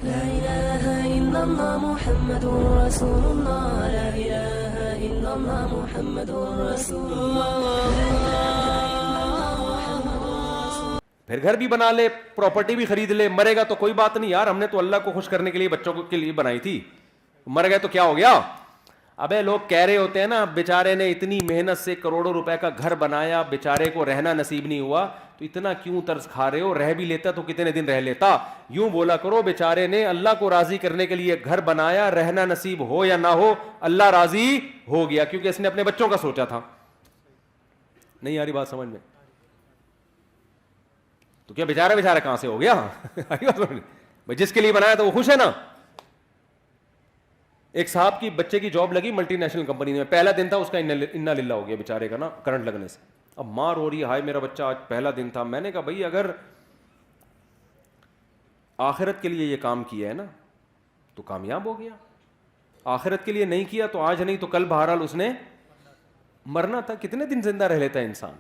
لا إله إلا الله محمد رسول الله لا إله إلا الله محمد رسول الله. پھر گھر بھی بنا لے, پراپرٹی بھی خرید لے, مرے گا تو کوئی بات نہیں یار, ہم نے تو اللہ کو خوش کرنے کے لیے بچوں کے لیے بنائی تھی, مر گئے تو کیا ہو گیا. ابے لوگ کہہ رہے ہوتے ہیں نا بیچارے نے اتنی محنت سے کروڑوں روپے کا گھر بنایا, بیچارے کو رہنا نصیب نہیں ہوا, تو اتنا کیوں طرز کھا رہے ہو, رہ بھی لیتا تو کتنے دن رہ لیتا. یوں بولا کرو بیچارے نے اللہ کو راضی کرنے کے لیے گھر بنایا, رہنا نصیب ہو یا نہ ہو اللہ راضی ہو گیا, کیونکہ اس نے اپنے بچوں کا سوچا تھا. نہیں آ رہی بات سمجھ میں؟ تو کیا بیچارہ کہاں سے ہو گیا بھائی, جس کے لیے بنایا تو وہ خوش ہے نا. ایک صاحب کی بچے کی جاب لگی ملٹی نیشنل کمپنی میں, پہلا دن تھا اس کا انا للہ ہو گیا بیچارے کا نا کرنٹ لگنے سے. اب ماں رو رہی ہے, ہائے میرا بچہ آج پہلا دن تھا. میں نے کہا بھائی اگر آخرت کے لیے یہ کام کیا ہے نا تو کامیاب ہو گیا, آخرت کے لیے نہیں کیا تو آج نہیں تو کل بہرحال اس نے مرنا تھا. کتنے دن زندہ رہ لیتا ہے انسان.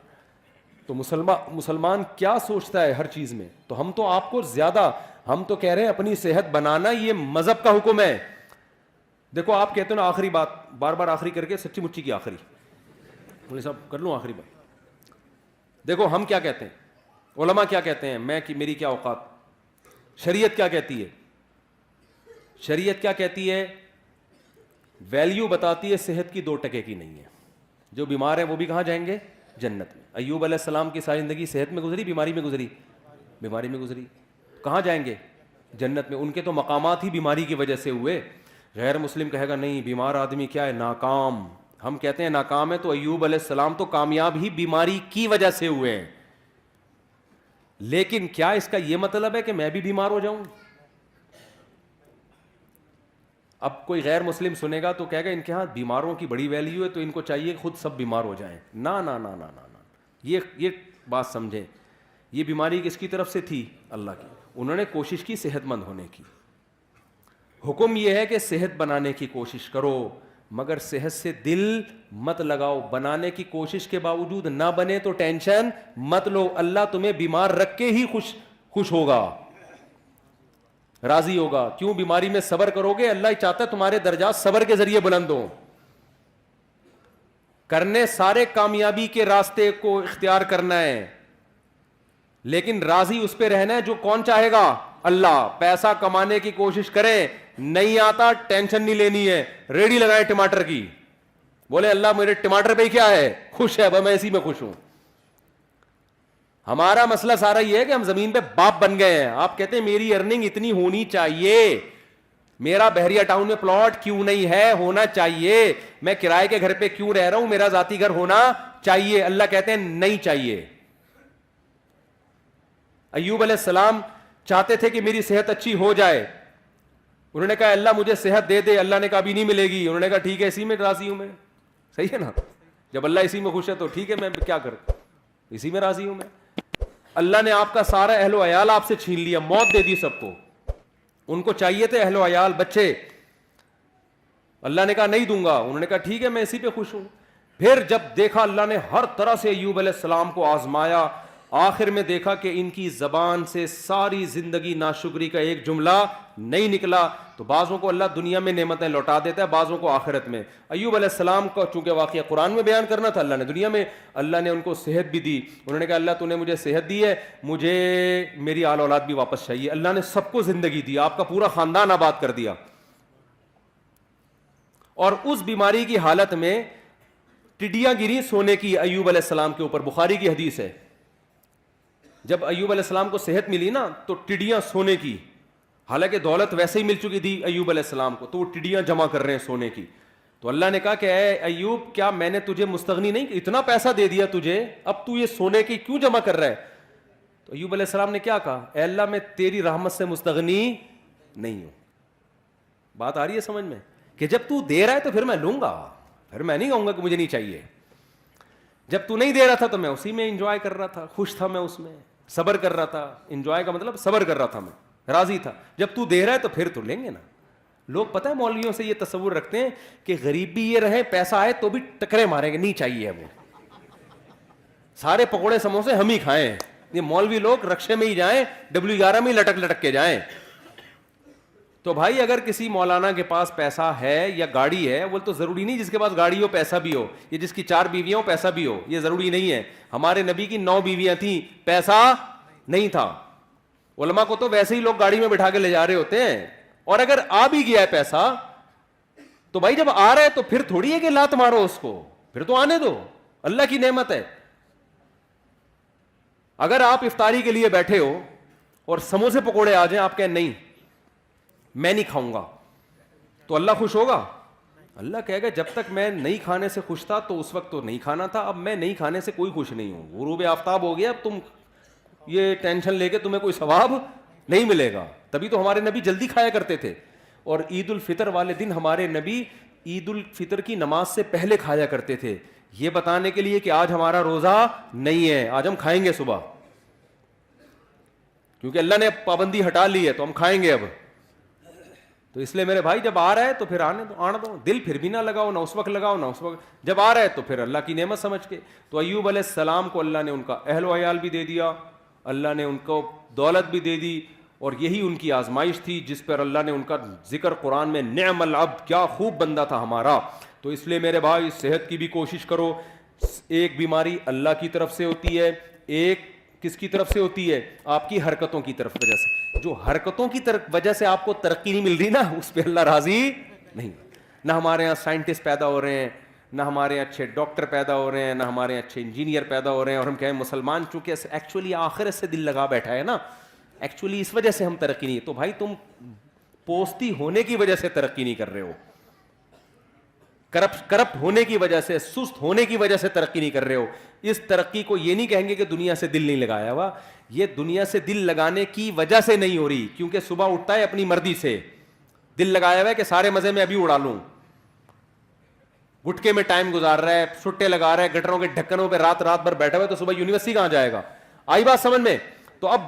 تو مسلمان کیا سوچتا ہے ہر چیز میں. تو ہم تو آپ کو زیادہ, ہم تو کہہ رہے ہیں اپنی صحت بنانا یہ مذہب کا حکم ہے. دیکھو آپ کہتے ہو نا آخری بات, بار بار آخری کر کے سچی مچی کی آخری, مولوی صاحب کر لوں آخری بات. دیکھو ہم کیا کہتے ہیں, علماء کیا کہتے ہیں, میری کیا اوقات, شریعت کیا کہتی ہے. شریعت کیا کہتی ہے, ویلیو بتاتی ہے صحت کی 2% کی نہیں ہے. جو بیمار ہیں وہ بھی کہاں جائیں گے, جنت میں. ایوب علیہ السلام کی ساری زندگی صحت میں گزری, بیماری میں گزری, بیماری میں گزری. کہاں جائیں گے, جنت میں. ان کے تو مقامات ہی بیماری کی وجہ سے ہوئے. غیر مسلم کہے گا نہیں بیمار آدمی کیا ہے, ناکام. ہم کہتے ہیں ناکام ہے, تو ایوب علیہ السلام تو کامیاب ہی بیماری کی وجہ سے ہوئے ہیں. لیکن کیا اس کا یہ مطلب ہے کہ میں بھی بیمار ہو جاؤں؟ اب کوئی غیر مسلم سنے گا تو کہے گا ان کے ہاں بیماروں کی بڑی ویلیو ہے تو ان کو چاہیے خود سب بیمار ہو جائیں. نا نا نا نا نا, یہ بات سمجھیں. یہ بیماری کس کی طرف سے تھی, اللہ کی. انہوں نے کوشش کی صحت مند ہونے کی. حکم یہ ہے کہ صحت بنانے کی کوشش کرو, مگر صحت سے دل مت لگاؤ. بنانے کی کوشش کے باوجود نہ بنے تو ٹینشن مت لو, اللہ تمہیں بیمار رکھ کے ہی خوش ہوگا, راضی ہوگا. کیوں بیماری میں صبر کرو گے, اللہ ہی چاہتا ہے تمہارے درجات صبر کے ذریعے بلند ہوں. کرنے سارے کامیابی کے راستے کو اختیار کرنا ہے, لیکن راضی اس پہ رہنا ہے جو کون چاہے گا, اللہ. پیسہ کمانے کی کوشش کریں, نہیں آتا ٹینشن نہیں لینی ہے. ریڈی لگائے ٹماٹر کی, بولے اللہ میرے ٹماٹر پہ کیا ہے, خوش ہے, میں اسی میں خوش ہوں. ہمارا مسئلہ سارا یہ ہے کہ ہم زمین پہ باپ بن گئے ہیں. آپ کہتے ہیں میری ارننگ اتنی ہونی چاہیے, میرا بحریہ ٹاؤن میں پلاٹ کیوں نہیں ہے, ہونا چاہیے. میں کرائے کے گھر پہ کیوں رہ رہا ہوں, میرا ذاتی گھر ہونا چاہیے. اللہ کہتے ہیں نہیں چاہیے. ایوب علیہ السلام چاہتے تھے کہ میری صحت اچھی ہو جائے. انہوں نے کہا اللہ مجھے صحت دے دے. اللہ نے کہا ابھی نہیں ملے گی. انہوں نے کہا ٹھیک ہے اسی میں راضی ہوں میں. صحیح ہے نا, جب اللہ اسی میں خوش ہے تو ٹھیک ہے, میں کیا کروں, اسی میں راضی ہوں میں. اللہ نے آپ کا سارا اہل و عیال آپ سے چھین لیا, موت دے دی سب کو. ان کو چاہیے تھے اہل و عیال بچے, اللہ نے کہا نہیں دوں گا. انہوں نے کہا ٹھیک ہے میں اسی پہ خوش ہوں. پھر جب دیکھا اللہ نے ہر طرح سے ایوب علیہ السلام کو آزمایا, آخر میں دیکھا کہ ان کی زبان سے ساری زندگی ناشکری کا ایک جملہ نہیں نکلا. تو بعضوں کو اللہ دنیا میں نعمتیں لوٹا دیتا ہے, بعضوں کو آخرت میں. ایوب علیہ السلام کو چونکہ واقعہ قرآن میں بیان کرنا تھا, اللہ نے دنیا میں, اللہ نے ان کو صحت بھی دی. انہوں نے کہا اللہ تو نے مجھے صحت دی ہے, مجھے میری آل اولاد بھی واپس چاہیے. اللہ نے سب کو زندگی دی, آپ کا پورا خاندان آباد کر دیا. اور اس بیماری کی حالت میں ٹڈیاں گری سونے کی ایوب علیہ السلام کے اوپر. بخاری کی حدیث ہے, جب ایوب علیہ السلام کو صحت ملی نا تو ٹڈیاں سونے کی, حالانکہ دولت ویسے ہی مل چکی تھی ایوب علیہ السلام کو, تو وہ ٹڈیاں جمع کر رہے ہیں سونے کی. تو اللہ نے کہا کہ اے ایوب کیا میں نے تجھے مستغنی نہیں, اتنا پیسہ دے دیا تجھے, اب تو یہ سونے کی کیوں جمع کر رہا ہے. تو ایوب علیہ السلام نے کیا کہا, اے اللہ میں تیری رحمت سے مستغنی نہیں ہوں. بات آ رہی ہے سمجھ میں, کہ جب تو دے رہا ہے تو پھر میں لوں گا, پھر میں نہیں کہوں گا کہ مجھے نہیں چاہیے. جب تو نہیں دے رہا تھا تو میں اسی میں انجوائے کر رہا تھا, خوش تھا میں اس میں, صبر کر رہا تھا. انجوائے کا مطلب صبر کر رہا تھا میں, راضی تھا. جب تو دے رہا ہے تو پھر تو لیں گے نا. لوگ پتہ ہے مولویوں سے یہ تصور رکھتے ہیں کہ غریب بھی یہ رہے, پیسہ آئے تو بھی ٹکرے ماریں گے, نہیں چاہیے وہ, سارے پکوڑے سموسے ہم ہی کھائیں. یہ مولوی لوگ رکشے میں ہی جائیں, W11 میں ہی لٹک کے جائیں. تو بھائی اگر کسی مولانا کے پاس پیسہ ہے یا گاڑی ہے, وہ تو ضروری نہیں جس کے پاس گاڑی ہو پیسہ بھی ہو, یہ جس کی 4 بیویاں ہو پیسہ بھی ہو, یہ ضروری نہیں ہے. ہمارے نبی کی 9 بیویاں تھیں, پیسہ نہیں تھا. علماء کو تو ویسے ہی لوگ گاڑی میں بٹھا کے لے جا رہے ہوتے ہیں. اور اگر آ بھی گیا ہے پیسہ تو بھائی جب آ رہا ہے تو پھر تھوڑی ہے کہ لات مارو اس کو, پھر تو آنے دو, اللہ کی نعمت ہے. اگر آپ افطاری کے لیے بیٹھے ہو اور سموسے پکوڑے آ جائیں, آپ کہیں نہیں میں نہیں کھاؤں گا, تو اللہ خوش ہوگا؟ اللہ کہے گا جب تک میں نہیں کھانے سے خوش تھا تو اس وقت تو نہیں کھانا تھا, اب میں نہیں کھانے سے کوئی خوش نہیں ہوں. غروب آفتاب ہو گیا, اب تم یہ ٹینشن لے کے تمہیں کوئی ثواب نہیں ملے گا. تبھی تو ہمارے نبی جلدی کھایا کرتے تھے. اور عید الفطر والے دن ہمارے نبی عید الفطر کی نماز سے پہلے کھایا کرتے تھے, یہ بتانے کے لیے کہ آج ہمارا روزہ نہیں ہے, آج ہم کھائیں گے صبح, کیونکہ اللہ نے پابندی ہٹا لی ہے تو ہم کھائیں گے اب. تو اس لیے میرے بھائی جب آ رہا ہے تو پھر آنے دو, دل پھر بھی نہ لگاؤ, نہ اس وقت لگاؤ نہ اس وقت, جب آ رہا ہے تو پھر اللہ کی نعمت سمجھ کے. تو ایوب علیہ السلام کو اللہ نے ان کا اہل و عیال بھی دے دیا, اللہ نے ان کو دولت بھی دے دی, اور یہی ان کی آزمائش تھی جس پر اللہ نے ان کا ذکر قرآن میں نعم العبد, کیا خوب بندہ تھا ہمارا. تو اس لیے میرے بھائی صحت کی بھی کوشش کرو. ایک بیماری اللہ کی طرف سے ہوتی ہے, ایک کس کی طرف سے ہوتی ہے؟ آپ کی حرکتوں کی طرف وجہ سے. جو حرکتوں کی طرف وجہ سے آپ کو ترقی نہیں مل رہی نا, اس پہ اللہ راضی نہیں. نہ ہمارے یہاں سائنٹسٹ پیدا ہو رہے ہیں, نہ ہمارے اچھے ڈاکٹر پیدا ہو رہے ہیں, نہ ہمارے اچھے انجینئر پیدا ہو رہے ہیں, اور ہم کہیں مسلمان چونکہ ایکچولی آخرت سے دل لگا بیٹھا ہے نا, ایکچولی اس وجہ سے ہم ترقی نہیں. تو بھائی تم پوستی ہونے کی وجہ سے ترقی نہیں کر رہے ہو, کرپٹ ہونے کی وجہ سے, سست ہونے کی وجہ سے ترقی نہیں کر رہے ہو. اس ترقی کو یہ نہیں کہیں گے کہ دنیا سے دل نہیں لگایا ہوا, یہ دنیا سے دل لگانے کی وجہ سے نہیں ہو رہی, کیونکہ صبح اٹھتا ہے اپنی مرضی سے, دل لگایا ہوا ہے کہ سارے مزے میں ابھی اڑا لوں, گٹکے میں ٹائم گزار رہا ہے, سٹے لگا رہا ہے, گٹروں کے ڈھکنوں پہ رات بھر بیٹھا ہوا ہے, تو صبح یونیورسٹی کہاں جائے گا؟ آئی بات سمجھ میں؟ تو اب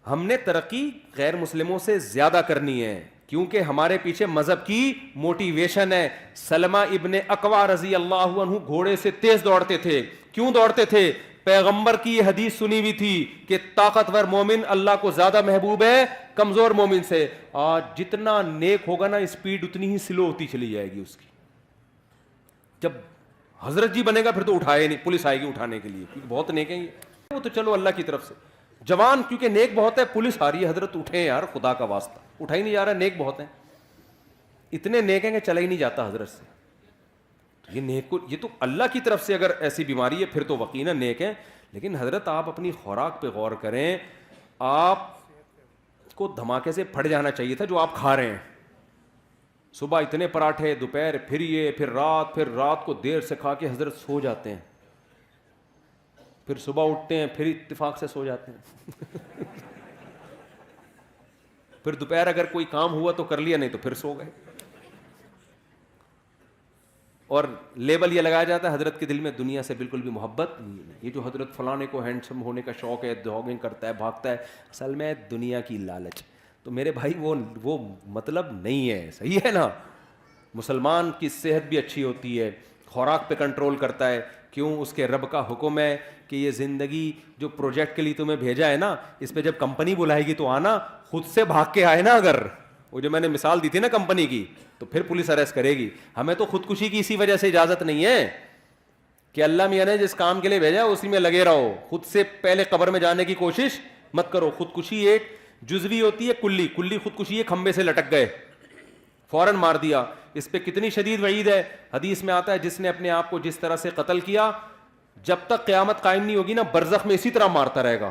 ہم نے ترقی غیر مسلموں سے زیادہ کرنی ہے, کیونکہ ہمارے پیچھے مذہب کی موٹیویشن ہے. سلمہ ابن اکوا رضی اللہ عنہ گھوڑے سے تیز دوڑتے تھے. کیوں دوڑتے تھے؟ پیغمبر کی یہ حدیث سنی ہوئی تھی کہ طاقتور مومن اللہ کو زیادہ محبوب ہے کمزور مومن سے. آج جتنا نیک ہوگا نا, اسپیڈ اتنی ہی سلو ہوتی چلی جائے گی اس کی. جب حضرت جی بنے گا پھر تو اٹھائے نہیں, پولیس آئے گی اٹھانے کے لیے, کیونکہ بہت نیک ہیں یہ. وہ تو چلو اللہ کی طرف سے. جوان کیونکہ نیک بہت ہے, پولیس آ رہی ہے, حضرت اٹھے یار خدا کا واسطہ, اٹھا ہی نہیں جا رہا, نیک بہت ہیں, اتنے نیک ہیں کہ چلا ہی نہیں جاتا حضرت سے. یہ نیک کو, یہ تو اللہ کی طرف سے اگر ایسی بیماری ہے پھر تو یقیناً نیک ہیں. لیکن حضرت آپ اپنی خوراک پہ غور کریں, آپ کو دھماکے سے پھٹ جانا چاہیے تھا جو آپ کھا رہے ہیں. صبح اتنے پراٹھے, دوپہر پھر یہ, پھر رات کو دیر سے کھا کے حضرت سو جاتے ہیں, پھر صبح اٹھتے ہیں پھر اتفاق سے سو جاتے ہیں. پھر دوپہر اگر کوئی کام ہوا تو کر لیا, نہیں تو پھر سو گئے. اور لیبل یہ لگایا جاتا ہے حضرت کے دل میں دنیا سے بالکل بھی محبت نہیں ہے. یہ جو حضرت فلانے کو ہینڈسم ہونے کا شوق ہے, جاگنگ کرتا ہے, بھاگتا ہے, اصل میں دنیا کی لالچ. تو میرے بھائی وہ مطلب نہیں ہے, صحیح ہے نا. مسلمان کی صحت بھی اچھی ہوتی ہے, خوراک پہ کنٹرول کرتا ہے. کیوں؟ اس کے رب کا حکم ہے کہ یہ زندگی جو پروجیکٹ کے لیے تمہیں بھیجا ہے نا, اس پہ جب کمپنی بلائے گی تو آنا, خود سے بھاگ کے آئے نا. اگر وہ جو میں نے مثال دی تھی نا کمپنی کی, تو پھر پولیس اریسٹ کرے گی. ہمیں تو خودکشی کی اسی وجہ سے اجازت نہیں ہے کہ اللہ میاں نے جس کام کے لیے بھیجا اسی میں لگے رہو, خود سے پہلے قبر میں جانے کی کوشش مت کرو. خودکشی ایک جزوی ہوتی ہے, کلی خودکشی ہے, کھمبے سے لٹک گئے فوراً مار دیا. اس پہ کتنی شدید وعید ہے. حدیث میں آتا ہے جس نے اپنے آپ کو جس طرح سے قتل کیا, جب تک قیامت قائم نہیں ہوگی نا, برزخ میں اسی طرح مارتا رہے گا.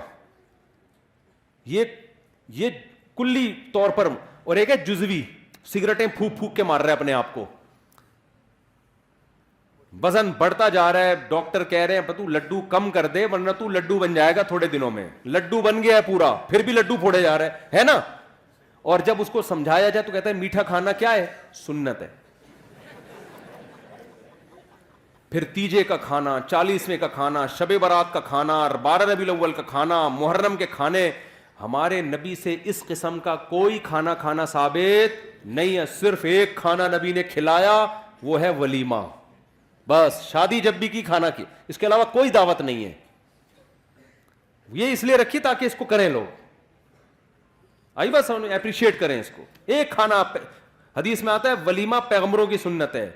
یہ کلی طور پر. اور ایک ہے جزوی, سگریٹیں پھونک کے مار رہا ہے اپنے آپ کو, وزن بڑھتا جا رہا ہے, ڈاکٹر کہہ رہے ہیں تو لڈو کم کر دے ورنہ تو لڈو بن جائے گا تھوڑے دنوں میں. لڈو بن گیا ہے پورا, پھر بھی لڈو پھوڑے جا رہا ہے نا. اور جب اس کو سمجھایا جائے تو کہتا ہے میٹھا کھانا کیا ہے؟ سنت ہے. پھر تیجے کا کھانا, 40ویں کا کھانا, شب برات کا کھانا, 12 ربیع الاول کا کھانا, محرم کے کھانے. ہمارے نبی سے اس قسم کا کوئی کھانا ثابت نہیں ہے. صرف ایک کھانا نبی نے کھلایا, وہ ہے ولیمہ. بس شادی جب بھی کی کھانا کی, اس کے علاوہ کوئی دعوت نہیں ہے. یہ اس لیے رکھی تاکہ اس کو کریں لوگ. آئی بات سمجھ میں؟ اپریشیٹ کریں اس کو. ایک کھانا حدیث میں آتا ہے ولیمہ پیغمبروں کی سنت ہے,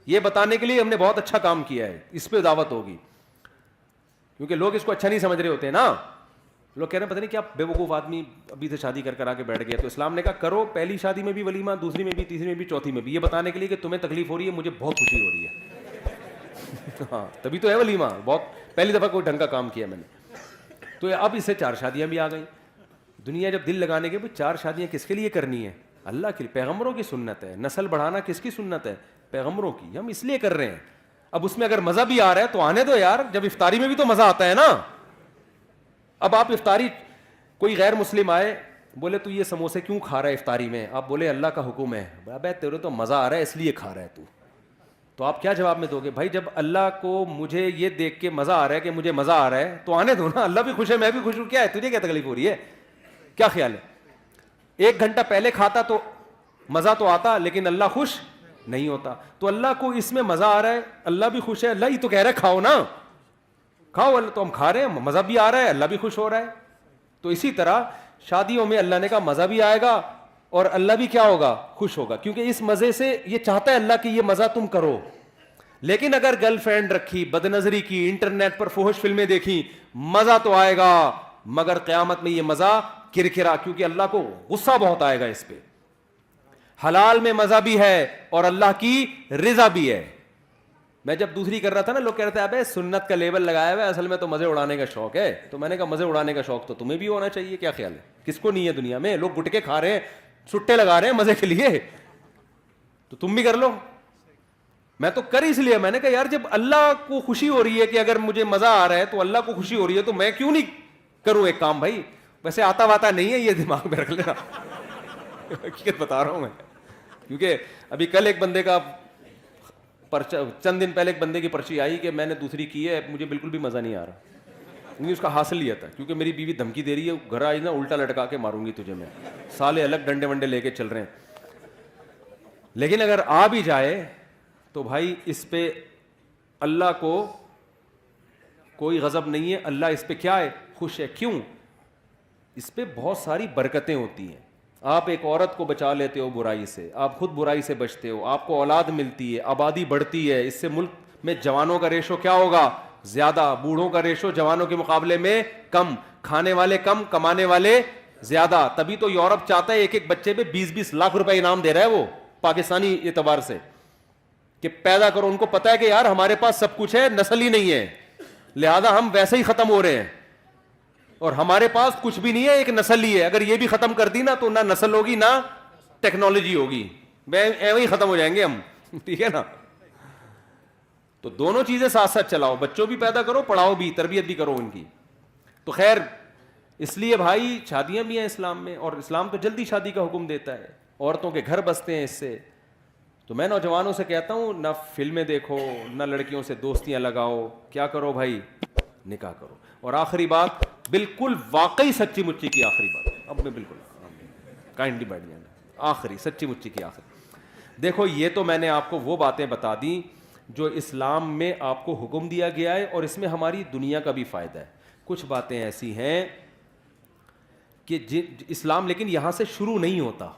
یہ بتانے کے لیے ہم نے بہت اچھا کام کیا ہے, اس پہ دعوت ہوگی. کیونکہ لوگ اس کو اچھا نہیں سمجھ رہے ہوتے نا, لوگ کہہ رہے ہیں پتہ نہیں کیا بے وقوف آدمی ابھی سے شادی کر آ کے بیٹھ گیا. تو اسلام نے کہا کرو, پہلی شادی میں بھی ولیمہ, دوسری میں بھی, تیسری میں بھی, چوتھی میں بھی, یہ بتانے کے لیے کہ تمہیں تکلیف ہو رہی ہے, مجھے بہت خوشی ہو رہی ہے. ہاں تبھی تو ہے ولیمہ, بہت پہلی دفعہ کوئی ڈھنگ کا کام کیا میں نے. تو اب اس سے 4 شادیاں بھی آ گئیں. دنیا جب دل لگانے کے 4 شادیاں کس کے لیے کرنی ہے؟ اللہ کے لیے, پیغمبروں کی سنت ہے. نسل بڑھانا کس کی سنت ہے؟ پیغمبروں کی. ہم اس لیے کر رہے ہیں. اب اس میں اگر مزہ بھی آ رہا ہے تو آنے دو یار, جب افطاری میں بھی تو مزہ آتا ہے نا. اب آپ افطاری, کوئی غیر مسلم آئے بولے تو یہ سموسے کیوں کھا رہا ہے افطاری میں, آپ بولے اللہ کا حکم ہے. ابے تیرے تو مزہ آ رہا ہے اس لیے کھا رہا ہے تو آپ کیا جواب میں دو گے؟ بھائی جب اللہ کو مجھے یہ دیکھ کے مزہ آ رہا ہے کہ مجھے مزہ آ رہا ہے تو آنے دو نا, اللہ بھی خوش ہے میں بھی خوش ہوں, کیا ہے تجھے کیا تکلیف ہو رہی ہے؟ کیا خیال ہے؟ 1 گھنٹہ پہلے کھاتا تو مزہ تو آتا, لیکن اللہ خوش نہیں ہوتا. تو اللہ کو اس میں مزہ آ رہا ہے, اللہ بھی خوش ہے, اللہ ہی تو کہہ رہا ہے کھاؤ نا, کھاؤ. اللہ تو ہم کھا رہے ہیں, مزہ بھی آ رہا ہے, اللہ بھی خوش ہو رہا ہے. تو اسی طرح شادیوں میں اللہ نے کہا مزہ بھی آئے گا اور اللہ بھی کیا ہوگا؟ خوش ہوگا, کیونکہ اس مزے سے یہ چاہتا ہے اللہ کہ یہ مزہ تم کرو. لیکن اگر گرل فرینڈ رکھی, بد نظری کی, انٹرنیٹ پر فحش فلمیں دیکھی, مزہ تو آئے گا مگر قیامت میں یہ مزہ کرکرا, کیونکہ اللہ کو غصہ بہت آئے گا اس پہ. حلال میں مزہ بھی ہے اور اللہ کی رضا بھی ہے. میں جب دوسری کر رہا تھا نا, لوگ کہہ رہے تھے ابے سنت کا لیبل لگایا ہوا ہے, اصل میں تو مزے اڑانے کا شوق ہے. تو میں نے کہا مزے اڑانے کا شوق تو تمہیں بھی ہونا چاہیے, کیا خیال ہے؟ کس کو نہیں ہے دنیا میں؟ لوگ گٹکے کھا رہے ہیں, چھٹے لگا رہے ہیں مزے کے لیے, تو تم بھی کر لو. میں تو کر اس لیے, میں نے کہا یار جب اللہ کو خوشی ہو رہی ہے کہ اگر مجھے مزہ آ رہا ہے تو اللہ کو خوشی ہو رہی ہے, تو میں کیوں نہیں کروں ایک کام. بھائی ویسے آتا واتا نہیں ہے, یہ دماغ میں رکھ لینا, حقیقت بتا رہا ہوں میں. کیونکہ ابھی کل ایک بندے کا چند دن پہلے ایک بندے کی پرچی آئی کہ میں نے دوسری کی ہے, مجھے بالکل بھی مزہ نہیں آ رہا. کیونکہ اس کا حاصل یہ تھا, کیونکہ میری بیوی دھمکی دے رہی ہے, گھر آئی نا الٹا لٹکا کے ماروں گی تجھے, میں سالے الگ ڈنڈے ونڈے لے کے چل رہے ہیں. لیکن اگر آ بھی جائے تو بھائی اس پہ اللہ کو کوئی غضب نہیں ہے, اللہ اس پہ کیا ہے؟ خوش ہے. کیوں؟ اس پہ بہت ساری برکتیں ہوتی ہیں. آپ ایک عورت کو بچا لیتے ہو برائی سے, آپ خود برائی سے بچتے ہو, آپ کو اولاد ملتی ہے, آبادی بڑھتی ہے, اس سے ملک میں جوانوں کا ریشو کیا ہوگا؟ زیادہ. بوڑھوں کا ریشو جوانوں کے مقابلے میں کم, کھانے والے کم, کمانے والے زیادہ. تبھی تو یورپ چاہتا ہے ایک ایک بچے پہ 20-20 لاکھ روپے انعام دے رہا ہے وہ, پاکستانی اعتبار سے, کہ پیدا کرو. ان کو پتا ہے کہ یار ہمارے پاس سب کچھ ہے, نسل ہی نہیں ہے, لہذا ہم ویسے ہی ختم ہو رہے ہیں, اور ہمارے پاس کچھ بھی نہیں ہے, ایک نسل ہی ہے. اگر یہ بھی ختم کر دی نا تو نہ نسل ہوگی نہ ٹیکنالوجی ہوگی, ایویں ہی ختم ہو جائیں گے ہم. ٹھیک ہے نا؟ تو دونوں چیزیں ساتھ ساتھ چلاؤ, بچوں بھی پیدا کرو, پڑھاؤ بھی, تربیت بھی کرو ان کی. تو خیر اس لیے بھائی شادیاں بھی ہیں اسلام میں, اور اسلام تو جلدی شادی کا حکم دیتا ہے, عورتوں کے گھر بستے ہیں اس سے. تو میں نوجوانوں سے کہتا ہوں نہ فلمیں دیکھو, نہ لڑکیوں سے دوستیاں لگاؤ, کیا کرو بھائی؟ نکاح کرو. اور آخری بات, بالکل واقعی سچی مچی کی آخری بات, اب میں بالکل کائنڈلی بیٹھ جانا, آخری سچی مچی کی آخری. دیکھو یہ تو میں نے آپ کو وہ باتیں بتا دیں جو اسلام میں آپ کو حکم دیا گیا ہے, اور اس میں ہماری دنیا کا بھی فائدہ ہے. کچھ باتیں ایسی ہیں کہ اسلام لیکن یہاں سے شروع نہیں ہوتا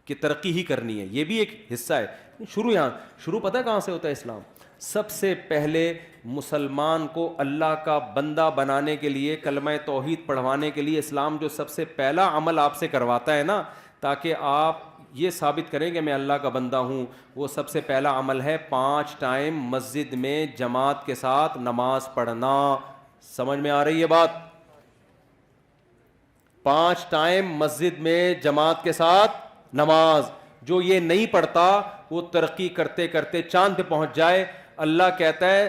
کہ ترقی ہی کرنی ہے, یہ بھی ایک حصہ ہے. شروع پتہ ہے کہاں سے ہوتا ہے اسلام؟ سب سے پہلے مسلمان کو اللہ کا بندہ بنانے کے لیے, کلمہ توحید پڑھوانے کے لیے اسلام جو سب سے پہلا عمل آپ سے کرواتا ہے نا, تاکہ آپ یہ ثابت کریں کہ میں اللہ کا بندہ ہوں, وہ سب سے پہلا عمل ہے 5 ٹائم مسجد میں جماعت کے ساتھ نماز پڑھنا. سمجھ میں آ رہی ہے بات؟ 5 ٹائم مسجد میں جماعت کے ساتھ نماز. جو یہ نہیں پڑھتا وہ ترقی کرتے کرتے چاند پہ پہنچ جائے. اللہ کہتا ہے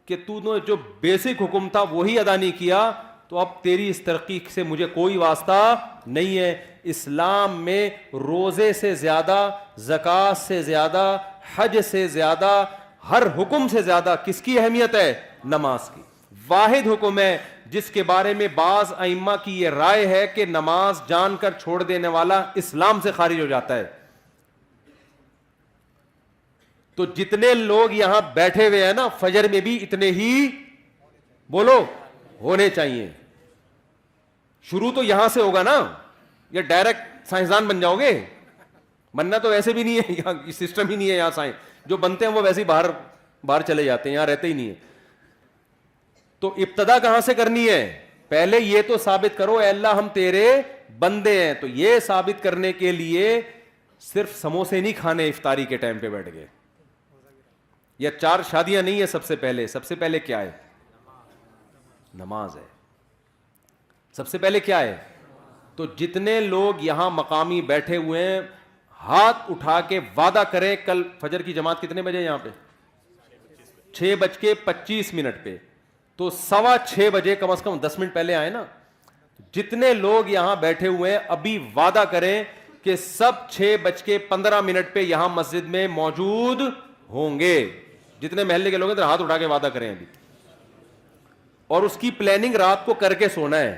کہ تو نے جو بیسک حکم تھا وہی ادا نہیں کیا, تو اب تیری اس ترقی سے مجھے کوئی واسطہ نہیں ہے. اسلام میں روزے سے زیادہ, زکوٰۃ سے زیادہ, حج سے زیادہ, ہر حکم سے زیادہ کس کی اہمیت ہے؟ نماز کی. واحد حکم ہے جس کے بارے میں بعض ائمہ کی یہ رائے ہے کہ نماز جان کر چھوڑ دینے والا اسلام سے خارج ہو جاتا ہے. تو جتنے لوگ یہاں بیٹھے ہوئے ہیں نا, فجر میں بھی اتنے ہی بولو ہونے چاہیے. شروع تو یہاں سے ہوگا نا, یا ڈائریکٹ سائنسدان بن جاؤ گے؟ بننا تو ویسے بھی نہیں ہے، یہاں سسٹم ہی نہیں ہے، یہاں سائنس جو بنتے ہیں وہ ویسے ہی باہر چلے جاتے ہیں، یہاں رہتے ہی نہیں ہے. تو ابتدا کہاں سے کرنی ہے؟ پہلے یہ تو ثابت کرو اے اللہ ہم تیرے بندے ہیں. تو یہ ثابت کرنے کے لیے صرف سموسے نہیں کھانے افطاری کے ٹائم پہ بیٹھ گئے، یا 4 شادیاں نہیں ہے. سب سے پہلے کیا ہے؟ نماز ہے. سب سے پہلے کیا ہے؟ تو جتنے لوگ یہاں مقامی بیٹھے ہوئے ہیں ہاتھ اٹھا کے وعدہ کریں کل فجر کی جماعت کتنے بجے یہاں پہ؟ 6:25 پہ. تو 6:15 بجے کم از کم 10 منٹ پہلے آئے نا. جتنے لوگ یہاں بیٹھے ہوئے ہیں ابھی وعدہ کریں کہ سب 6:15 پہ یہاں مسجد میں موجود ہوں گے. جتنے محلے کے لوگ ہیں ہاتھ اٹھا کے وعدہ کریں ابھی. اور اس کی پلاننگ رات کو کر کے سونا ہے.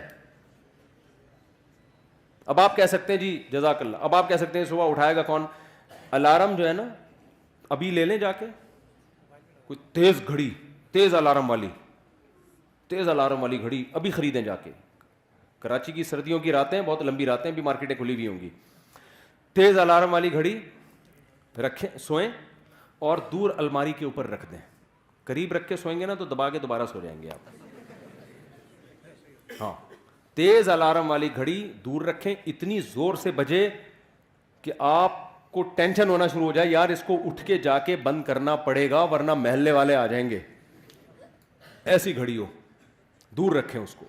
اب آپ کہہ سکتے ہیں جی جزاک اللہ، اب آپ کہہ سکتے ہیں صبح اٹھائے گا کون؟ الارم جو ہے نا ابھی لے لیں جا کے، کوئی تیز الارم والی گھڑی ابھی خریدیں جا کے. کراچی کی سردیوں کی راتیں بہت لمبی راتیں، بھی مارکیٹیں کھلی ہوئی ہوں گی. تیز الارم والی گھڑی رکھیں، سوئیں اور دور الماری کے اوپر رکھ دیں. قریب رکھ کے سوئیں گے نا تو دبا کے دوبارہ سو جائیں گے آپ. ہاں، تیز الارم والی گھڑی دور رکھیں، اتنی زور سے بجے کہ آپ کو ٹینشن ہونا شروع ہو جائے یار اس کو اٹھ کے جا کے بند کرنا پڑے گا ورنہ محلے والے آ جائیں گے. ایسی گھڑی ہو، دور رکھیں اس کو.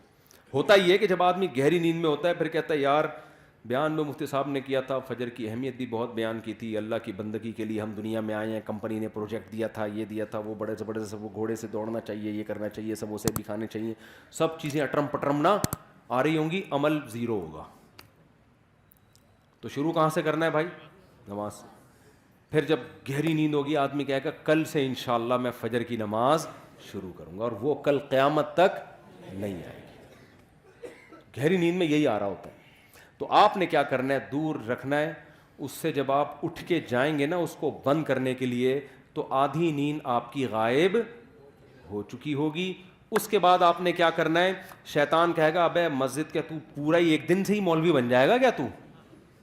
ہوتا یہ ہے کہ جب آدمی گہری نیند میں ہوتا ہے پھر کہتا ہے یار بیان میں مفتی صاحب نے کیا تھا، فجر کی اہمیت بھی بہت بیان کی تھی، اللہ کی بندگی کے لیے ہم دنیا میں آئے ہیں، کمپنی نے پروجیکٹ دیا تھا، یہ دیا تھا، وہ بڑے زبردست، وہ گھوڑے سے دوڑنا چاہیے، یہ کرنا چاہیے، سموسے بھی کھانے چاہیے، سب چیزیں اٹرم پٹرم نہ آ رہی ہوں گی، عمل زیرو ہوگا. تو شروع کہاں سے کرنا ہے بھائی؟ نماز سے. پھر جب گہری نیند ہوگی آدمی کہے گا کل سے انشاءاللہ میں فجر کی نماز شروع کروں گا، اور وہ کل قیامت تک نہیں آئے گی. گہری نیند میں یہی آ رہا ہوتا ہے. تو آپ نے کیا کرنا ہے؟ دور رکھنا ہے. اس سے جب آپ اٹھ کے جائیں گے نا اس کو بند کرنے کے لیے تو آدھی نیند آپ کی غائب ہو چکی ہوگی. اس کے بعد آپ نے کیا کرنا ہے؟ شیطان کہے گا ابے مسجد کے تو پورا ہی ایک دن سے ہی مولوی بن جائے گا کیا؟ تو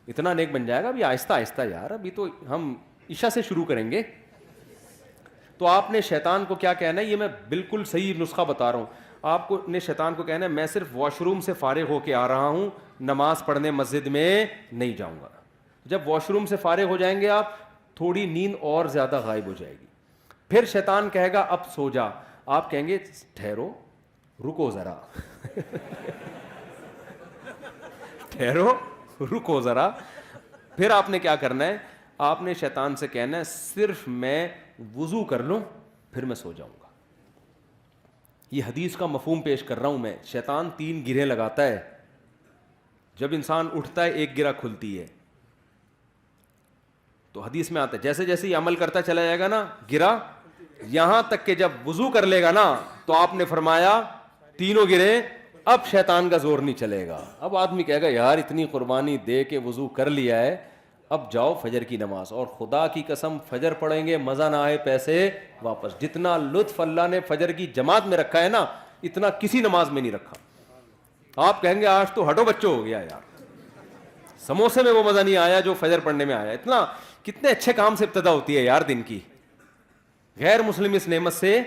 اتنا نیک بن جائے گا؟ ابھی آہستہ آہستہ یار، ابھی تو ہم عشاء سے شروع کریں گے. تو آپ نے شیطان کو کیا کہنا ہے؟ یہ میں بالکل صحیح نسخہ بتا رہا ہوں. آپ کو نے شیطان کو کہنا ہے میں صرف واش روم سے فارغ ہو کے آ رہا ہوں، نماز پڑھنے مسجد میں نہیں جاؤں گا. جب واش روم سے فارغ ہو جائیں گے آپ تھوڑی نیند اور زیادہ غائب ہو جائے گی. پھر شیطان کہے گا اب سو جا. آپ کہیں گے ٹھہرو رکو ذرا ٹھہرو رکو ذرا. پھر آپ نے کیا کرنا ہے؟ آپ نے شیطان سے کہنا ہے صرف میں وضو کر لوں پھر میں سو جاؤں گا. یہ حدیث کا مفہوم پیش کر رہا ہوں میں. شیطان 3 گرہیں لگاتا ہے. جب انسان اٹھتا ہے ایک گرہ کھلتی ہے. تو حدیث میں آتا ہے جیسے جیسے یہ عمل کرتا چلا جائے گا نا گرہ، یہاں تک کہ جب وضو کر لے گا نا تو آپ نے فرمایا 3 گرہیں اب شیطان کا زور نہیں چلے گا. اب آدمی کہے گا یار اتنی قربانی دے کے وضو کر لیا ہے، اب جاؤ فجر کی نماز. اور خدا کی قسم فجر پڑھیں گے مزہ نہ آئے پیسے واپس. جتنا لطف اللہ نے فجر کی جماعت میں رکھا ہے نا اتنا کسی نماز میں نہیں رکھا. آپ کہیں گے آج تو ہٹو بچوں ہو گیا یار، سموسے میں وہ مزہ نہیں آیا جو فجر پڑھنے میں آیا. اتنا کتنے اچھے کام سے ابتدا ہوتی ہے یار دن کی. غیر مسلم اس نعمت سے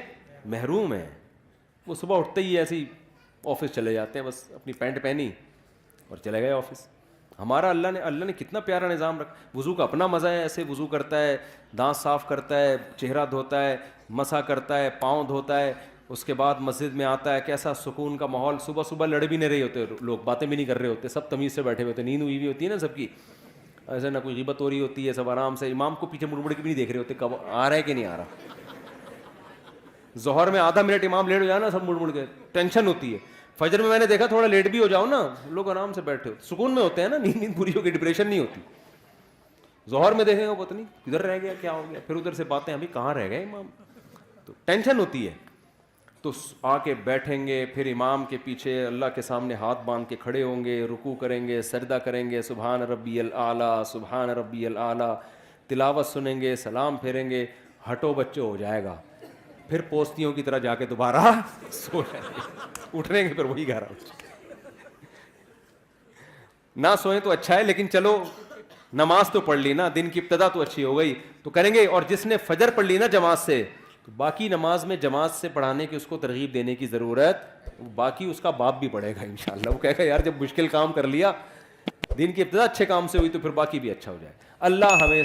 محروم ہے. وہ صبح اٹھتے ہی ایسے ہی آفس چلے جاتے ہیں، بس اپنی پینٹ پہنی اور چلے گئے آفس. ہمارا اللہ نے کتنا پیارا نظام رکھا. وضو کا اپنا مزہ ہے، ایسے وضو کرتا ہے، دانت صاف کرتا ہے، چہرہ دھوتا ہے، مسح کرتا ہے، پاؤں دھوتا ہے، اس کے بعد مسجد میں آتا ہے. کیسا سکون کا ماحول. صبح صبح لڑ بھی نہیں رہے ہوتے لوگ، باتیں بھی نہیں کر رہے ہوتے، سب تمیز سے بیٹھے ہوئے ہوتے، نیند ہوئی بھی ہوتی ہے نا سب کی، ایسے نہ کوئی غیبت ہو رہی ہوتی ہے، سب آرام سے. امام کو پیچھے مڑ مڑ کے بھی نہیں دیکھ رہے ہوتے کب آ رہا ہے کہ نہیں آ رہا. ظہر میں آدھا منٹ امام لیٹ ہو جائے نا سب مڑ مڑ کے ٹینشن ہوتی ہے. فجر میں نے دیکھا تھوڑا لیٹ بھی ہو جاؤ نا لوگ آرام سے بیٹھے ہوتے، سکون میں ہوتے ہیں نا، نیند پوری ہو گئی، ڈپریشن نہیں ہوتی. ظہر میں دیکھیں گے پتہ نہیں کدھر رہ گیا، کیا ہو گیا، پھر ادھر سے باتیں ابھی کہاں رہ گئے امام، تو ٹینشن ہوتی ہے. تو آ کے بیٹھیں گے، پھر امام کے پیچھے اللہ کے سامنے ہاتھ باندھ کے کھڑے ہوں گے، رکوع کریں گے، سجدہ کریں گے، سبحان ربی الاعلیٰ سبحان ربی الاعلیٰ، تلاوت سنیں گے، سلام پھیریں گے، ہٹو بچوں ہو جائے گا. پھر پوستیوں کی طرح جا کے دوبارہ سو جائیں گے، اٹھیں گے پھر وہی 11 بجے. نہ سوئیں تو اچھا ہے, لیکن چلو نماز تو پڑھ لی نا, دن کی ابتدا تو اچھی ہو گئی, تو کریں گے. اور جس نے فجر پڑھ لی نا جماعت سے, تو باقی نماز میں جماعت سے پڑھانے کی اس کو ترغیب دینے کی ضرورت, باقی اس کا باپ بھی پڑھے گا انشاءاللہ. وہ کہے گا یار جب مشکل کام کر لیا, دن کی ابتدا اچھے کام سے ہوئی تو پھر باقی بھی اچھا ہو جائے. اللہ ہمیں